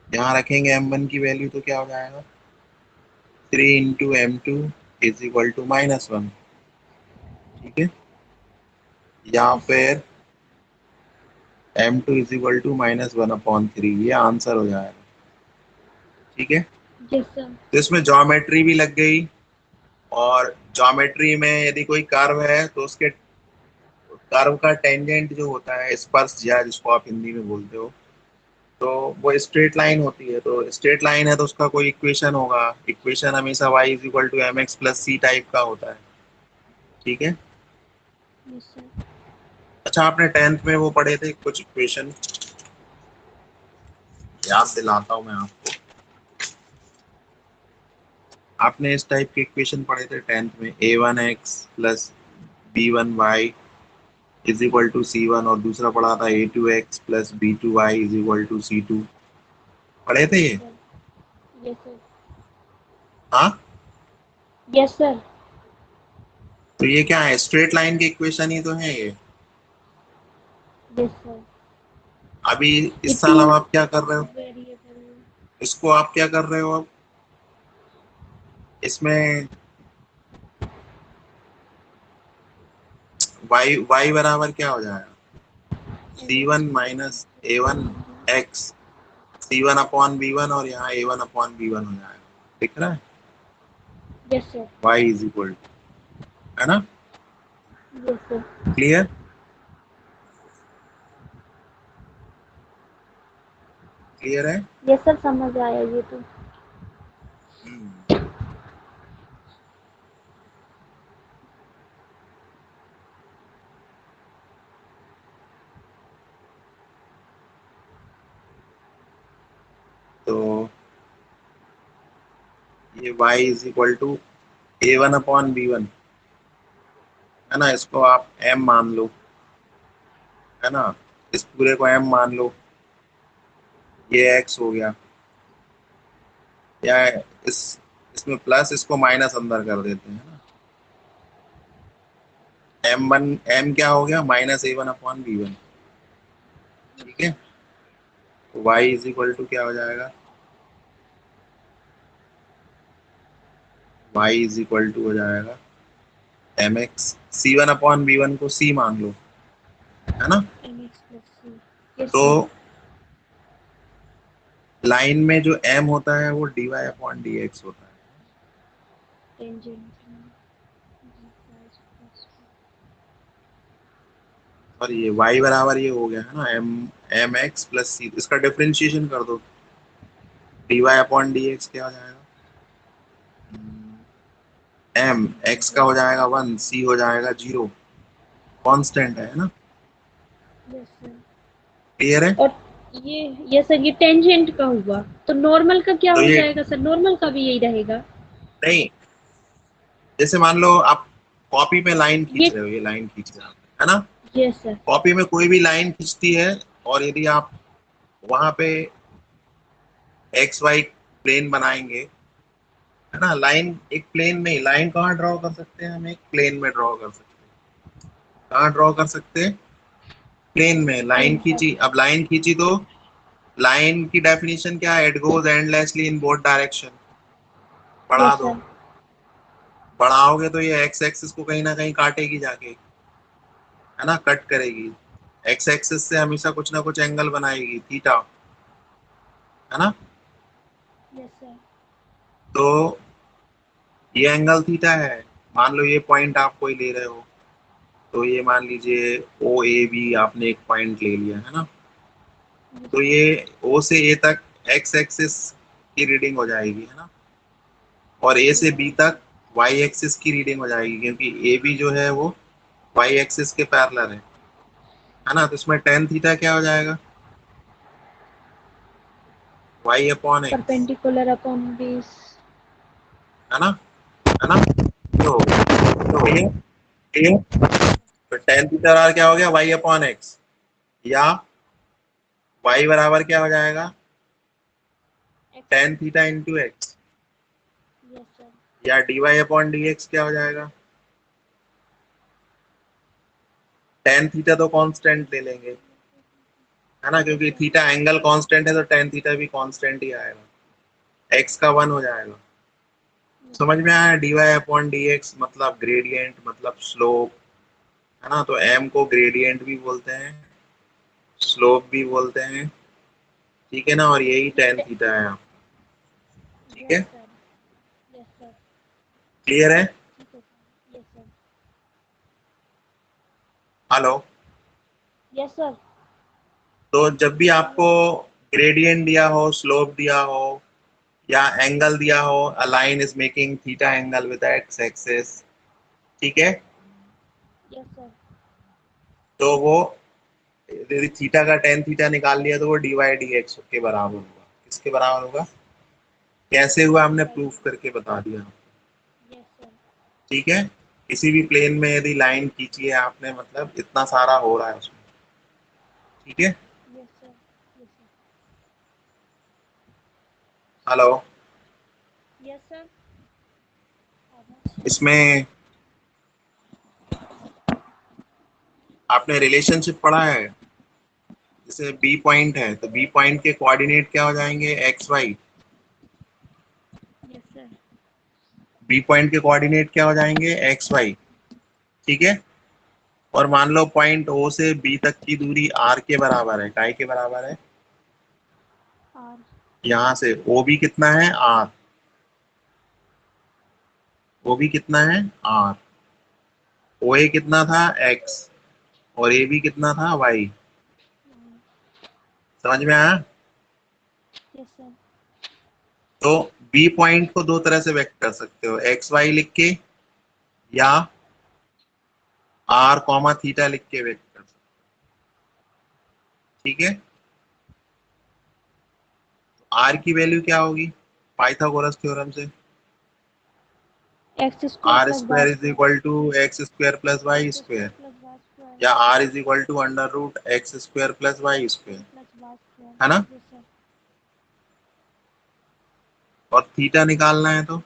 यहाँ रखेंगे m1 की वैल्यू तो क्या हो जाएगा, 3 into m2 is equal to -1, ठीक है, या फिर m2 इज इक्वल टू -1/3, ये आंसर हो जाएगा, ठीक है। Yes sir. तो इसमें ज्योमेट्री भी लग गई, और ज्योमेट्री में यदि कोई कर्व है तो उसके कर्व का टेंजेंट जो होता है, स्पर्शज्या जिसको आप हिंदी में बोलते हो, तो वो स्ट्रेट लाइन होती है, तो स्ट्रेट लाइन है तो उसका कोई इक्वेशन होगा, इक्वेशन हमेशा y is equal to mx plus c type का होता है, ठीक है। Yes sir. अच्छा, आपने 10th में वो पढ़े थे कुछ इक्वेशन, याद दिलाता हूँ मैं आपको, आपने इस टाइप के इक्वेशन पढ़े थे 10th में, a1x plus b1y is equal to c1, और दूसरा पढ़ा था a2x plus b2y is equal to c2, पढ़े थे ये? Yes sir. हाँ, यस सर। तो ये क्या है, स्ट्रेट लाइन के इक्वेशन ही तो है ये। Yes sir. अभी ये इस साल 2 अब आप क्या कर रहे हो, वेरिएबल। इसको आप क्या कर रहे हो अब, इसमें y बराबर क्या हो जाएगा, c1 minus a1 x, c1 upon b1, और यहाँ a1 अपॉन b1 हो जाएगा, दिख रहा है, yes sir. y is equal to, है ना, यस सर। क्लियर, क्लियर है। यस सर, समझ आया ये तो। हम्म, तो ये y is equal to a1 upon b1, है ना, इसको आप m मान लो, है ना, इस पूरे को m मान लो, ये x हो गया, या इस इसमें प्लस, इसको माइनस अंदर कर देते हैं, है ना, m क्या हो गया, -a1 अपॉन b1, ठीक है, तो y इज इक्वल टू क्या हो जाएगा, y इज इक्वल टू हो जाएगा mx, c1 अपॉन b1 को c मान लो, है ना। mx plus c। यस तो सर। लाइन में जो m होता है वो dy अपॉन dx होता है, टेंजेंट। और ये y बराबर ये हो गया, है ना, mx प्लस c, इसका डिफरेंशिएशन कर दो, dy अपॉन dx क्या हो जाएगा, m x का हो जाएगा 1, c हो जाएगा 0, कांस्टेंट है ना, यस सर। क्लियर है। और ये सर, ये टेंजेंट का हुआ, तो नॉर्मल का क्या तो हो ये जाएगा सर? नॉर्मल का भी यही रहेगा। नहीं, जैसे मान लो आप कॉपी में लाइन ये खींच रहे हो, ये लाइन खींच रहे हो, है ना, यस सर। कॉपी में कोई भी लाइन खींचती है, और यदि आप वहां पे एक्स वाई प्लेन बनाएंगे, है ना, लाइन एक प्लेन में, लाइन कहाँ ड्रॉ कर सकते हैं, हम एक प्लेन में ड्रॉ कर सकते हैं, कहाँ ड्रॉ कर सकते हैं, प्लेन में, लाइन प्लेन पर। खींची, अब लाइन खींची तो लाइन की डेफिनेशन क्या है, it goes endlessly in both direction, बढ़ा यस दो, सर। बढ़ाओगे तो ये एक्स एक्सिस को कहीं ना कहीं काटेगी जाके, है ना, कट करेगी, एक्स एक्सिस से हमेशा कुछ ना कुछ एंगल बनाएगी, थीटा, है ना, यस सर। तो ये एंगल थीटा है, मान लो ये पॉइंट आप कोई ले रहे हो, तो ये मान लीजिए ओ ए बी आपने एक पॉइंट ले लिया, है ना, तो ये ओ से ए तक एक्स एक्सिस की रीडिंग हो जाएगी, है ना, और ए से बी तक वाई एक्सिस की रीडिंग हो जाएगी, क्योंकि ए बी जो है वो वाई एक्सिस के पैरेलल है ना, तो इसमें टेन थीटा क्या हो जाएगा, y upon x, perpendicular upon base. है ना, है ना, ये हो गया, तो सही है, तो टेन थीटा क्या हो गया, वाई अपॉन एक्स, या y बराबर क्या हो जाएगा, tan theta into x, yes sir. या dy अपॉन dx क्या हो जाएगा, tan थीटा तो कांस्टेंट ले लेंगे, है ना, क्योंकि थीटा एंगल कांस्टेंट है तो tan थीटा भी कांस्टेंट ही आएगा, x का 1 हो जाएगा। समझ में आया, dy अपॉन dx मतलब ग्रेडियंट मतलब स्लोप, है ना, तो m को ग्रेडियंट भी बोलते हैं, स्लोप भी बोलते हैं, ठीक है ना, और यही tan थीटा है आपका, ठीक है, yes sir. Yes sir. Clear है। ठीक है sir. Yes sir. Hello, yes sir. तो जब भी आपको ग्रेडियंट दिया हो, स्लोप दिया हो, या एंगल दिया हो, a line is making theta angle with x axis, ठीक है, यस सर। तो वो यदि थीटा का tan थीटा निकाल लिया तो वो dy dx के बराबर होगा, किसके बराबर होगा, कैसे हुआ हमने प्रूफ करके बता दिया, यस सर। ठीक है। किसी भी प्लेन में यदि लाइन खींची है आपने, मतलब इतना सारा हो रहा है उसमें, ठीक है। Yes sir. Yes sir. Hello, yes sir. इसमें आपने रिलेशनशिप पढ़ा है, जैसे बी पॉइंट है तो बी पॉइंट के कोऑर्डिनेट क्या हो जाएंगे, x y, yes sir. B point के कोऑर्डिनेट क्या हो जाएंगे, एक्स वाई, ठीक है। और मान लो पॉइंट ओ से बी तक की दूरी आर के बराबर है, काय के बराबर है, आर। यहाँ से ओ भी कितना है, आर, ओ भी कितना है, आर, ओ ए कितना था, एक्स, और ए भी कितना था, वाई, समझ में आया। Yes sir. तो बी पॉइंट को दो तरह से व्यक्त कर सकते हो, एक्स वाई लिख के, या आर कॉमा थीटा लिख के व्यक्त कर सकते हो, ठीक है। आर की वैल्यू क्या होगी, पाइथागोरस थ्योरम से, X square R plus Y square is square equal to x square plus Y X square square, plus Y square या R is equal to under root X square plus Y square, plus Y square. है ना। Yes sir. और theta निकालना है तो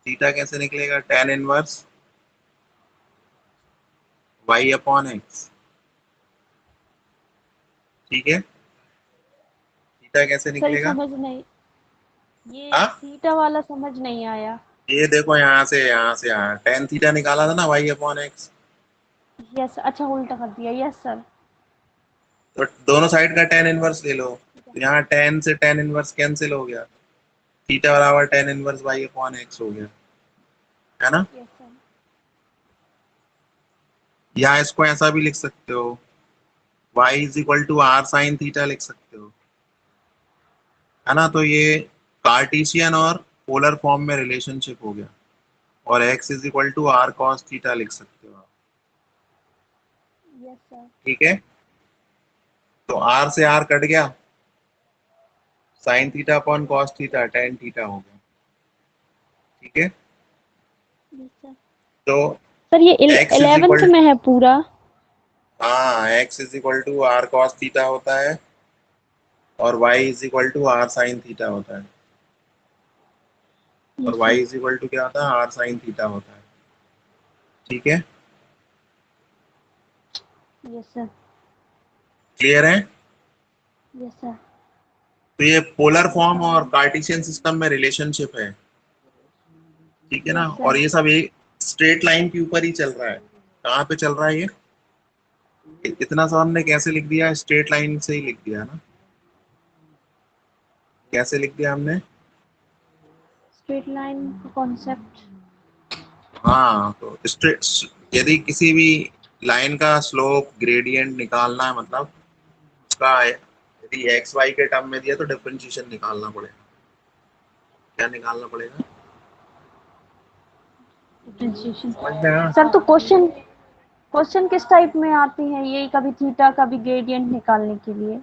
theta कैसे निकलेगा, tan inverse y upon x, ठीक है, थीटा कैसे सर निकलेगा, समझ नहीं, ये हाँ, थीटा वाला समझ नहीं आया। ये देखो यहाँ से यहाँ tan थीटा निकाला था ना, वाई अपॉन एक्स, यस, अच्छा उल्टा कर दिया। Yes sir. तो दोनों साइड का tan इनवर्स ले लो, ठीक है। तो यहाँ tan से tan इनवर्स कैंसिल हो गया, थीटा बराबर tan inverse y upon x हो गया, है ना। Yes sir. या इसको ऐसा भी लिख सकते हो, y is equal to r sine theta लिख सकते हो, है ना, तो ये कार्टेशियन और पोलर फॉर्म में रिलेशनशिप हो गया, और x is equal to r cos theta लिख सकते हो आप, यस सर। ठीक है। तो r से r कट गया, sine theta upon cos theta tan theta हो गया, ठीक है। Yes sir. तो सर ये x इज 11th इक्वल, में है पूरा। हाँ, x is equal to r cos theta होता है, और y is equal to r sine theta होता है, और yes y sir. Is equal to क्या होता है, आर साइन थीटा होता है, ठीक है, यस सर। क्लियर है। Yes sir. तो ये पोलर फॉर्म और कार्टेशियन सिस्टम में रिलेशनशिप है, ठीक है ना, यस और सर। ये सब एक स्ट्रेट लाइन के ऊपर ही चल रहा है, कहाँ पे चल रहा है ये, इतना सब हमने कैसे लिख दिया, स्ट्रेट लाइन से ही लिख दिया ना, कैसे लिख दिया हमने, स्ट्रेट लाइन कॉन्सेप्ट। हाँ, तो स्ट्रेट, यदि किसी भी लाइन का स्लोप ग्रेडियंट निकालना है, मतलब उसका यदि एक्स वाई के टर्म में दिया तो डिफरेंशिएशन निकालना पड़ेगा, क्या निकालना पड़ेगा, डिफरेंशिएशन। समझ में आया? सर तो क्वेश्चन क्वेश्चन किस टाइप में आती हैं, यही कभी थीटा कभी ग्रेडियंट निकालने के लिए?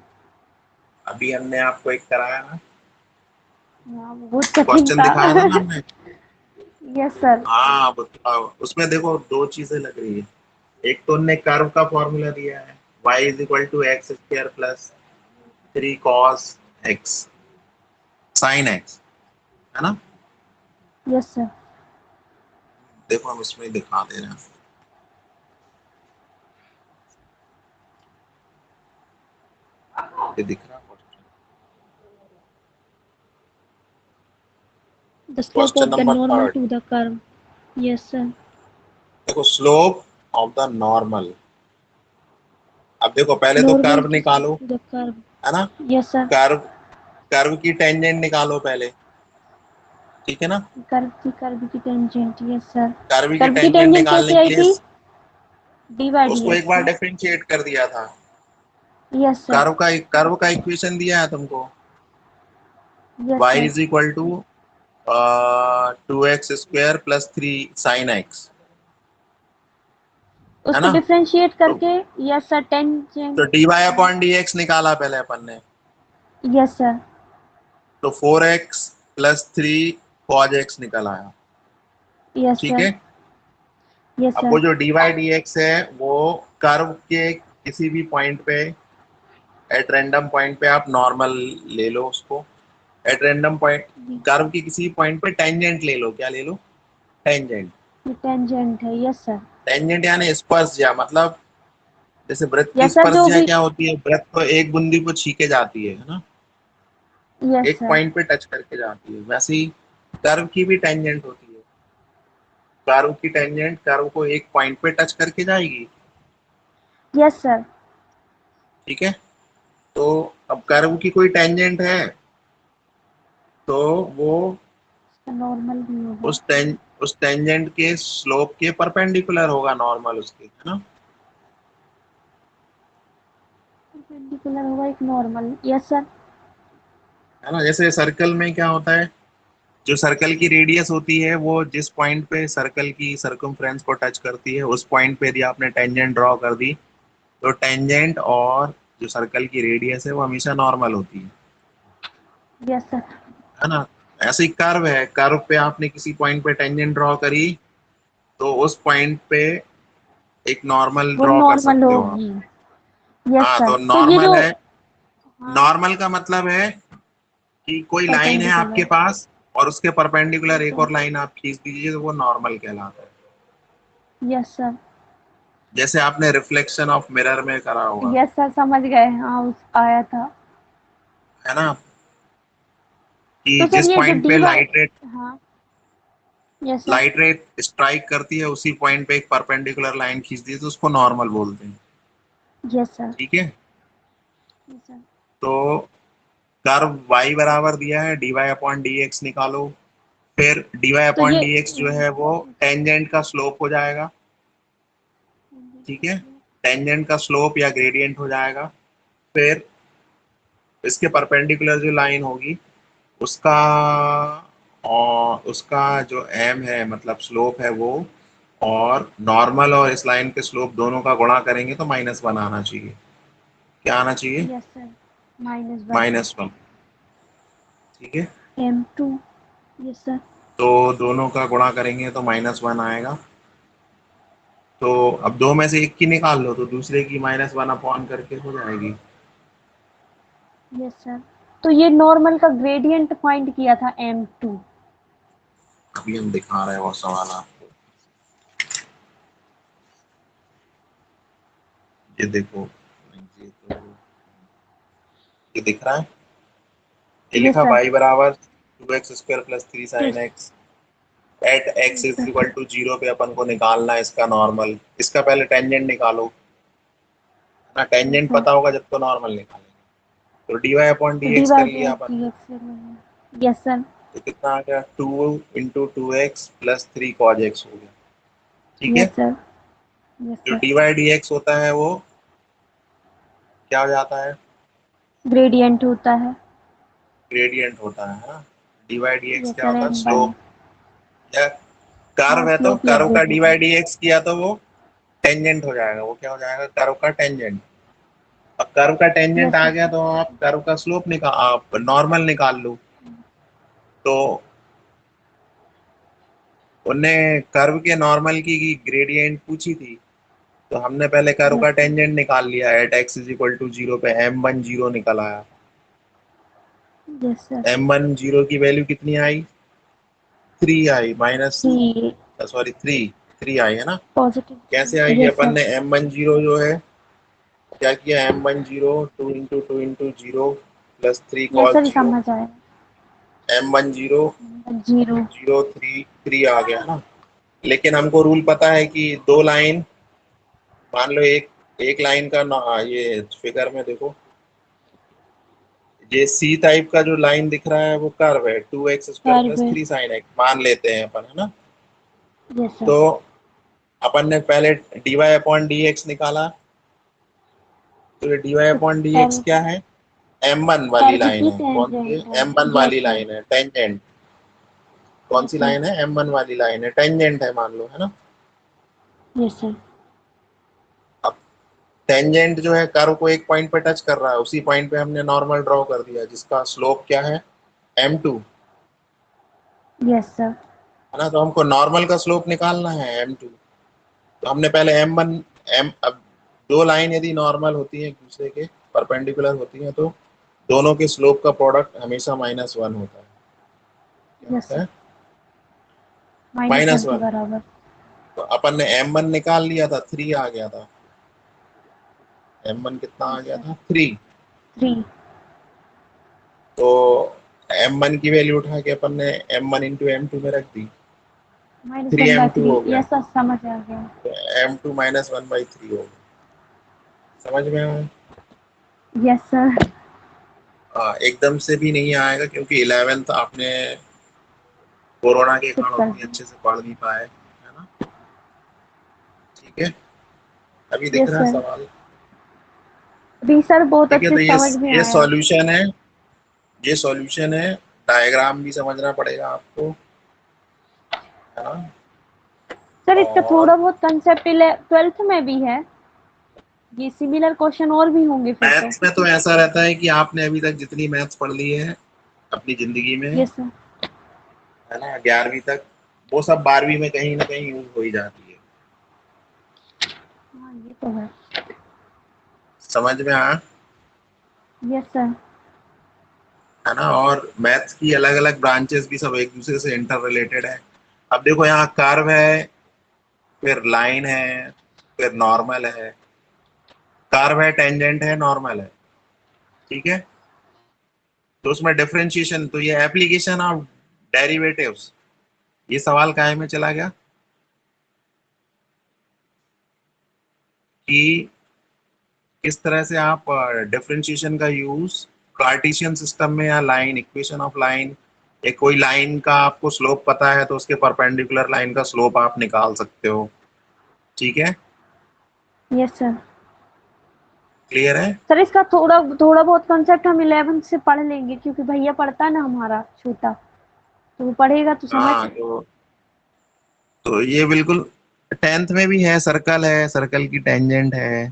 अभी हमने आपको एक कराया ना, हाँ, वो बहुत कठिन क्वेश्चन था। दिखाया था ना हमने, यस सर। हाँ बताओ, उसमें देखो दो चीजें लग रही है। एक तो उनने कर्व का फॉर्मूला दिया है, y is equal to x square plus 3 cos x sin x, है ना। Yes sir. देखो हम इसमें दिखा दे रहे हैं, ये दिख रहा है question. The slope question of the number normal third, to the curve. Yes sir. देखो स्लोप ऑफ द नॉर्मल। अब देखो पहले तो नॉर्मल कर्व की निकालो, टू द कर्व। है ना। Yes sir. कर्व, कर्व की टेंजेंट निकालो पहले, ठीक है ना। कर्व की टेंजेंट। Yes sir. कर्व की कर्व की टेंजेंट टेंजेंट निकालने कैसे के आई लिए थी? डी बाई डी उसको एक एक्स बार ना। डिफरेंशिएट कर दिया था। Yes sir. कर्व का इक्वेशन दिया है तुमको, yes y sir. Is equal to 2x square plus 3 sine x, है उसको ना। डिफरेंशिएट तो, करके। Yes sir. टेंजेंट। तो dy अपॉन dx निकाला पहले अपन ने, यस सर। तो 4x प्लस 3 cos x निकल आया, यस ठीक सर। है। यस अब सर। वो जो dy dx है वो कर्व के किसी भी पॉइंट पे, एट रैंडम पॉइंट पे आप नॉर्मल ले लो उसको, एट रैंडम पॉइंट कर्व की किसी पॉइंट पे टेंजेंट ले लो, क्या ले लो, टेंजेंट। ये टेंजेंट है। Yes sir. टेंजेंट यानी स्पर्शज्या, मतलब जैसे वृत्त की यस सर जो स्पर्शज्या भी। क्या होती है, वृत्त तो एक बूंदी को छीके जाती है ना, यस एक सर। पॉइंट पे टच करके जाती है, वैसे ही कर्व की भी टेंजेंट होती है। कर्व की टेंजेंट कर्व को एक पॉइंट पे टच करके जाएगी, यस सर। ठीक है। तो अब कर्व की कोई टेंजेंट है तो वो नॉर्मल भी होगा। उस टेंजेंट के स्लोप के परपेंडिकुलर होगा, नॉर्मल उसके, है ना। परपेंडिकुलर होगा एक नॉर्मल। Yes sir. है ना, जैसे सर्कल में क्या होता है, जो सर्कल की रेडियस होती है वो जिस पॉइंट पे सर्कल की सर्कमफ्रेंस को टच करती है उस पॉइंट पे यदि आपने टेंजेंट ड्रॉ कर दी तो टेंजेंट और जो सर्कल की रेडियस है वो हमेशा नॉर्मल होती यस सर। है ना। ऐसे ही कर्व है, कर्व पे आपने किसी पॉइंट पे टेंजेंट ड्रॉ करी तो उस पॉइंट पे एक नॉर्मल वो ड्रॉ कर नॉर्मल सकते हो आप। होगी। यस हाँ सर। तो तो ये नॉर्मल जो। है, हाँ। नॉर्मल का मतलब है कि कोई लाइन है आपके परपेंडिकुलर। पास और उसके परपेंडिकुलर यस एक सर। और लाइन आप खींच दीजिए तो वो नॉर्मल कहलाता है। Yes sir. जैसे आपने रिफ्लेक्शन ऑफ मिरर में करा होगा, यस सर समझ गए। हाँ उस आया था। है ना, कि तो सर जिस ये जो पॉइंट डी पे वाई। हाँ। Yes sir. Light rate strike करती है उसी पॉइंट पे एक परपेंडिकुलर लाइन खींच दी तो उसको नॉर्मल बोलते हैं, यस सर। ठीक है। Yes sir. तो कर्व y बराबर दिया है, dy अपॉन डी एक्स निकालो, फिर dy तो अपॉन ये। डी एक्स जो है वो टेंजेंट का स्लोप हो जाएगा, ठीक है। टेंजेंट का स्लोप या ग्रेडियंट हो जाएगा, फिर इसके परपेंडिकुलर जो लाइन होगी उसका, और उसका जो m है मतलब स्लोप है वो, और नॉर्मल और इस लाइन के स्लोप दोनों का गुणा करेंगे तो -1 आना चाहिए। क्या आना चाहिए, यस सर। -1। -1, ठीक है। M2। Yes sir. तो दोनों का गुणा करेंगे तो -1 आएगा। तो अब दो में से एक की निकाल लो तो दूसरे की -1 अपॉन करके हो जाएगी। Yes sir. तो ये नॉर्मल का ग्रेडियंट फाइंड किया था M2। अभी हम दिखा रहे हैं वो सवाल आपको, ये देखो, ये तो ये दिख रहा है, ये यस लिखा सर। y बराबर 2x square plus 3 sine x at x yes is sir. Equal to 0 पे अपन को निकालना है इसका नॉर्मल। इसका पहले टेंजेंट निकालो ना, यस टेंजेंट सर। पता होगा जब तो नॉर्मल निकालेंगे। तो डी वाई अपॉन तो डी डी एक्स कर बाई डी लिया अपन, X D x. Yes sir. तो कितना आ गया, 2 × 2x प्लस 3 cos x हो गया, ठीक है। Yes sir. यस जो sir. D Y D x होता है वो क्या हो जाता है, ग्रेडियंट होता है। ग्रेडियंट होता है ना। D Y D x yes क्या सर। होता है, M बाई। स्लोप, या हाँ कर्व है तो स्लोप या कर्व का d y gradient. D x किया तो वो टेंजेंट हो जाएगा, वो क्या हो जाएगा, कर्व का टेंजेंट। अब कर्व का टेंजेंट यस आ सर। गया तो आप कर्व का स्लोप निकाल, आप नॉर्मल निकाल लो। तो उनने कर्व के नॉर्मल की ग्रेडियंट पूछी थी, तो हमने पहले कर्व का टेंजेंट निकाल लिया, at x is equal to 0 पे m1 0 निकल आया। Yes sir. m1 0 की वैल्यू कितनी आई, 3 आई, माइनस 3 सॉरी 3 आई है ना। पॉजिटिव। कैसे आएगी, यस अपन सर। ने m1 0 जो है क्या किया, m1 0 2 into 0 plus 3 yes cos sir, 0, समझ आया। m1 0 0। 0 3 आ गया ना। लेकिन हमको रूल पता है कि दो लाइन, मान लो एक एक लाइन का ना, ये फिगर में देखो, ये सी टाइप का जो लाइन दिख रहा है वो कर्व है, 2x² कर्व प्लस है। 3 sin x मान लेते हैं अपन, है ना। Yes sir. तो अपन ने पहले dy अपॉन dx निकाला, तो ये dy अपॉन dx कर्व क्या है, m1 वाली कर्व लाइन की है, कौन सी टेंजेंट है, है। m1 यस वाली सर। लाइन है, टेंजेंट। कौन यस सी सर। लाइन है, m1 वाली लाइन है, टेंजेंट है मान लो, है ना। Yes sir. अब टेंजेंट जो है कर्व को एक पॉइंट पे टच कर रहा है, उसी पॉइंट पे हमने नॉर्मल ड्रॉ कर दिया, जिसका स्लोप क्या है, m2, यस सर। है ना। तो हमको नॉर्मल का स्लोप निकालना है m2, तो हमने पहले m1 अब दो लाइन यदि नॉर्मल होती है एक दूसरे के परपेंडिकुलर होती है, तो दोनों के स्लोप का प्रोडक्ट हमेशा -1 होता है। क्या यस होता सर। है, -1 के -1। बराबर। तो अपन ने m1 निकाल लिया था, 3 आ गया था, m1 कितना आ यस गया सर। था, 3। 3। तो m1 की वैल्यू उठा के अपन ने m1 इंटू m2 में रख दी, -1 3 बाय m2 3 हो गया, यस सर, समझ आ गया। तो m2 -1/3 हो गया। समझ में आया। Yes sir. एकदम से भी नहीं आएगा, क्योंकि 11th आपने कोरोना के स्किप कारण कर उतनी दी। अच्छे से पढ़ नहीं पाए, है ना। ठीक है, अभी दिख यस रहा है सर। सवाल। अभी सर बहुत ठीक है, अच्छे तो से समझ में ये आया। सॉल्यूशन है, ये सॉल्यूशन है। डायग्राम भी समझना पड़ेगा आपको, है ना। सर इसका और थोड़ा बहुत कंसेप्ट 12th में भी है, ये सिमिलर क्वेश्चन और भी होंगे फिर तो। मैथ्स में तो ऐसा रहता है कि आपने अभी तक जितनी मैथ्स पढ़ ली है अपनी जिंदगी में, यस सर। है ना, 11वीं तक, वो सब 12वीं में कहीं ना कहीं यूज हो ही जाती है। हाँ ये तो है। समझ में आया, यस सर। है ना। और मैथ्स की अलग अलग ब्रांचेस भी सब एक दूसरे से इंटर रिलेटेड है। अब देखो, यहाँ कर्व है, फिर लाइन है, फिर नॉर्मल है, कर्व है, टेंजेंट है, नॉर्मल है, ठीक है। तो उसमें डिफरेंशिएशन, तो ये एप्लीकेशन ऑफ डेरिवेटिव्स, ये सवाल काहे में चला गया कि किस तरह से आप डिफरेंशिएशन का यूज कार्टेशियन सिस्टम में, या लाइन इक्वेशन ऑफ लाइन, या कोई लाइन का आपको स्लोप पता है तो उसके परपेंडिकुलर लाइन का स्लोप आप निकाल सकते हो, ठीक है। Yes sir. क्लियर है। सर इसका थोड़ा थोड़ा बहुत कंसेप्ट हम 11th से पढ़ लेंगे, क्योंकि भैया पढ़ता है ना हमारा छोटा, तो वो पढ़ेगा तो समझ। हाँ, तो ये बिल्कुल 10th में भी है, सर्कल है, सर्कल की टेंजेंट है,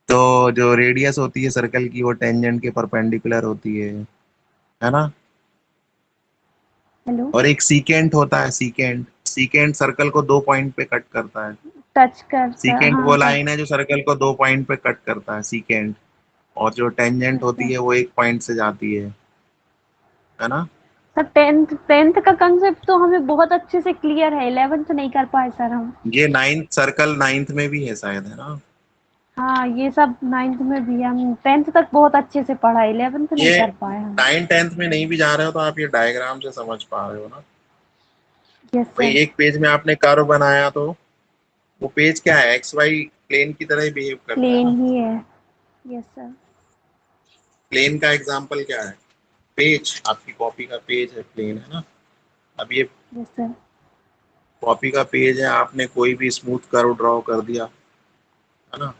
तो जो रेडियस होती है सर्कल की वो टेंजेंट के परपेंडिकुलर होती है ना। हेलो। और एक सीकेंट होता है, सीकेंट, सीकेंट सर्कल को 2 पॉइंट पे कट करता है। टच करता, सीकेंट हाँ वो टच। लाइन है जो सर्कल को 2 पॉइंट पे कट करता है, सीकेंट। और जो टेंजेंट यस होती सर। है वो 1 पॉइंट से जाती है ना। सर टेंथ का कंसेप्ट तो हमें बहुत अच्छे से क्लियर है, 11th नहीं कर पाए सर हम। ये नाइन्थ, सर्कल नाइन्थ में भी है शायद, है ना। हाँ ये सब 9th में भी, हम 10th तक बहुत अच्छे से पढ़ा, 11th नहीं ये कर पाए हम। 9th 10th में नहीं भी जा रहे हो तो आप ये डायग्राम से समझ पा रहे हो ना। यस भाई सर। एक पेज में आपने कर्व बनाया, तो वो पेज क्या है, एक्स वाई प्लेन की तरह ही बिहेव करता है प्लेन ना। ही है। Yes sir. प्लेन का एग्जांपल क्या है, पेज, आपकी कॉपी का पेज है, प्लेन, है ना। अब ये यस सर। कॉपी का पेज है, आपने कोई भी स्मूथ कर्व ड्रॉ कर दिया, है ना।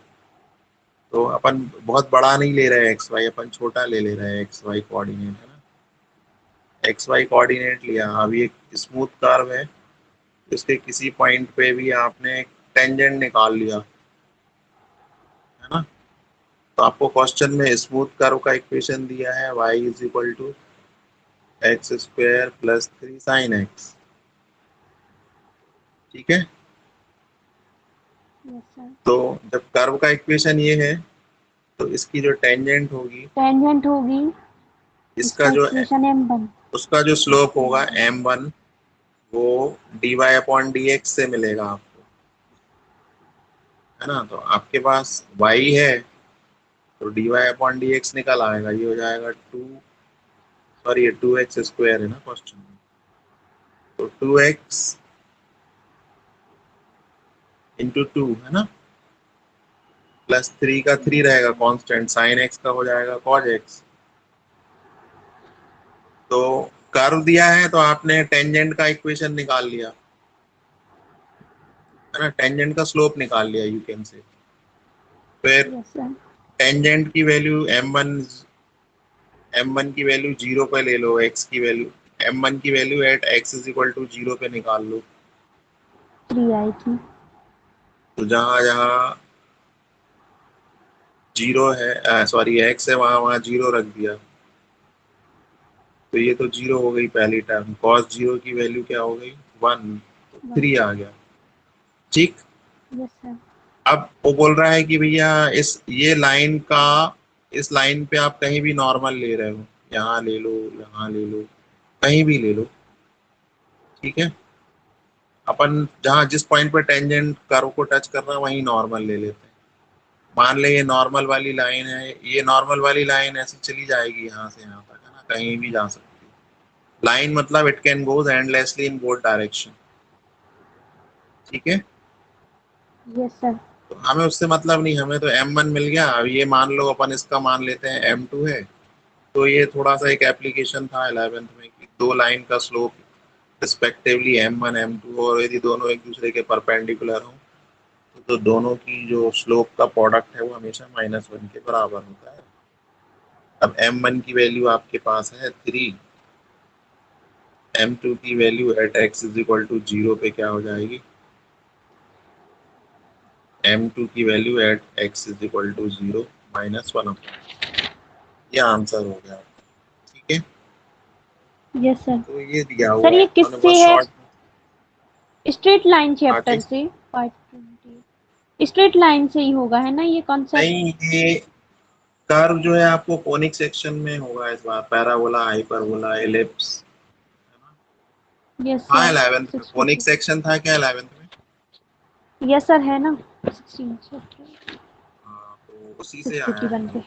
तो अपन बहुत बड़ा नहीं ले रहे हैं एक्स वाई, अपन छोटा ले रहे हैं एक्स वाई कोऑर्डिनेट, है ना। एक्स वाई कोऑर्डिनेट लिया, अभी एक स्मूथ कर्व है, इसके किसी पॉइंट पे भी आपने टेंजेंट निकाल लिया, है ना। तो आपको क्वेश्चन में स्मूथ कर्व का इक्वेशन दिया है, y is equal to x² plus 3 sin x, ठीक है। Yes sir. तो जब कर्व का इक्वेशन ये है तो इसकी जो टेंजेंट होगी, टेंजेंट होगी, इसका इसका जो इक्वेशन m1। उसका जो स्लोप होगा m1 वो dy अपॉन dx से मिलेगा आपको, है ना। तो आपके पास y है तो dy अपॉन dx निकल आएगा, ये हो जाएगा 2x स्क्वायर है ना क्वेश्चन में, तो 2x इंटू 2 है ना, प्लस 3 का 3 रहेगा कांस्टेंट, साइन x का हो जाएगा cos x। तो कर्व दिया है तो आपने टेंजेंट का इक्वेशन निकाल लिया, है ना, टेंजेंट का स्लोप निकाल लिया यू कैन से। फिर यस सर। टेंजेंट की वैल्यू m1 की वैल्यू 0 पे ले लो, x की वैल्यू m1 की value at x is equal to 0 पे निकाल लो। 3 आई थी। तो जहां जहां 0 है, सॉरी x है, वहां वहां 0 रख दिया, तो ये तो 0 हो गई पहली टर्म। cos 0 की वैल्यू क्या हो गई 1, तो 3 आ गया। ठीक। Yes sir. अब वो बोल रहा है कि भैया इस लाइन पे आप कहीं भी नॉर्मल ले रहे हो, यहाँ ले लो, यहाँ ले लो, कहीं भी ले लो, ठीक है। अपन जहाँ जिस पॉइंट पे टेंजेंट कर्व को टच कर रहा है वहीं नॉर्मल ले लेते हैं। मान ले ये नॉर्मल वाली लाइन है, ये नॉर्मल वाली लाइन ऐसे चली जाएगी यहाँ से यहाँ तक, है ना, कहीं भी जा सकती है। लाइन मतलब it can goes endlessly in both direction, ठीक है। Yes sir. तो हमें उससे मतलब नहीं, हमें तो m1 मिल गया। अब ये मान लो अपन इसका मान लेते हैं m2 है, तो ये थोड़ा सा एक एप्लीकेशन था 11th में कि दो लाइन का स्लोप रिस्पेक्टिवली m1 m2 और यदि दोनों एक दूसरे के परपेंडिकुलर हो तो दोनों की जो स्लोप का प्रोडक्ट है वो हमेशा -1 के बराबर होता है। अब m1 की वैल्यू आपके पास है 3, m2 की value at x is equal to 0 पे क्या हो जाएगी, m2 की value at x is equal to 0 -1। ये आंसर हो गया, ठीक है। Yes sir. तो ये दिया सर हुआ ये है, मैंने किससे बहुत है? शॉर्ट। स्ट्रेट लाइन हाँ जी। चैप्टर से, पार्ट 20। स्ट्रेट लाइन से ही होगा है ना ये कॉन्सेप्ट? नहीं, ये कर्व जो है आपको कोनिक सेक्शन में होगा इस बार, पैराबोला, हाइपरबोला, एलिप्स, है ना। यस हाँ सर। 11th में कोनिक 62। सेक्शन था क्या 11th में? यस सर है ना, 16 चैप्टर। हाँ, तो उसी से आया 651 है। पे।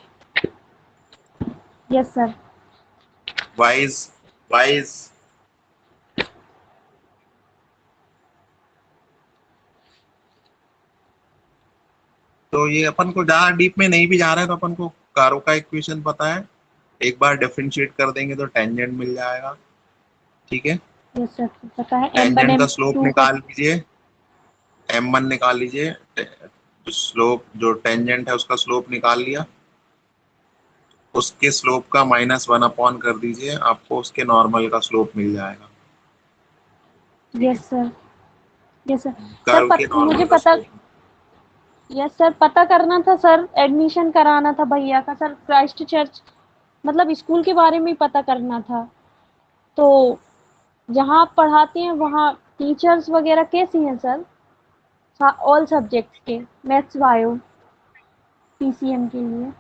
Yes sir. वाइज वाइज तो ये अपन को ज्यादा डीप में नहीं भी जा रहा है, तो अपन को कारो का इक्वेशन पता है, एक बार डिफरेंशिएट कर देंगे तो टेंजेंट मिल जाएगा, ठीक है। यस सर पता है, m1 टेंजेंट का स्लोप m2 का। निकाल लीजिए, m1 निकाल लीजिए, जो स्लोप जो टेंजेंट है उसका स्लोप निकाल लिया, उसके स्लोप का -1 अपॉन कर दीजिए, आपको उसके नॉर्मल का स्लोप मिल जाएगा, ठीक है। Yes sir. Yes sir. Sir curve के मुझे नॉर्मल का पता। स्लोप। यस सर पता करना था सर, एडमिशन कराना था भैया का सर, क्राइस्ट चर्च, मतलब स्कूल के बारे में ही पता करना था। तो जहाँ आप पढ़ाते हैं वहाँ टीचर्स वगैरह कैसी हैं सर? ऑल सब्जेक्ट्स के, मैथ्स बायो, पीसीएम के लिए।